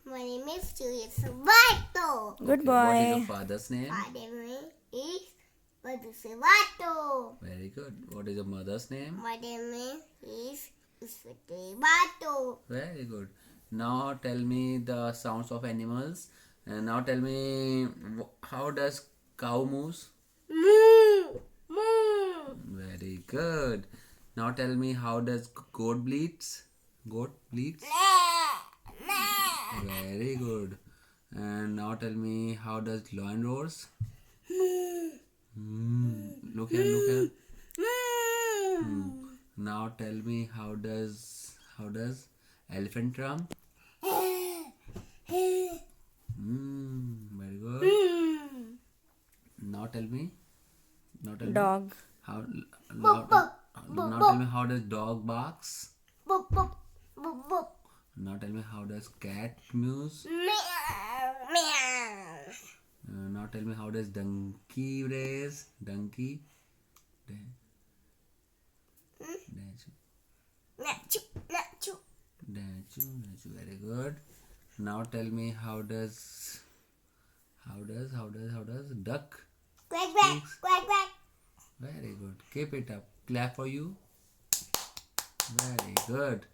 My name is suyash. Good Okay, what is boy. your father's name? Father name is Vadusevato. Very good. What is your mother's name? My name is Isvatevato. Very good. Now tell me the sounds of animals. And now tell me how does cow moves? Moo, moo. Very good. Now tell me how does goat bleats? Goat bleats? Very good. And now tell me how does lion roars? Look here, look here. Now tell me how does elephant drum? Very good. Now tell me. Now tell me Dog. how. Now tell me how does dog barks? Boop, boop, boop, boop. Now tell me how does cat mews? Meow, meow. Now tell me how does donkey race? Donkey. Nachu, nachu. Dachu. Very good. Now tell me how does duck? Quack, quack, quack, quack. Very good. Keep it up. Clap for you. Very good.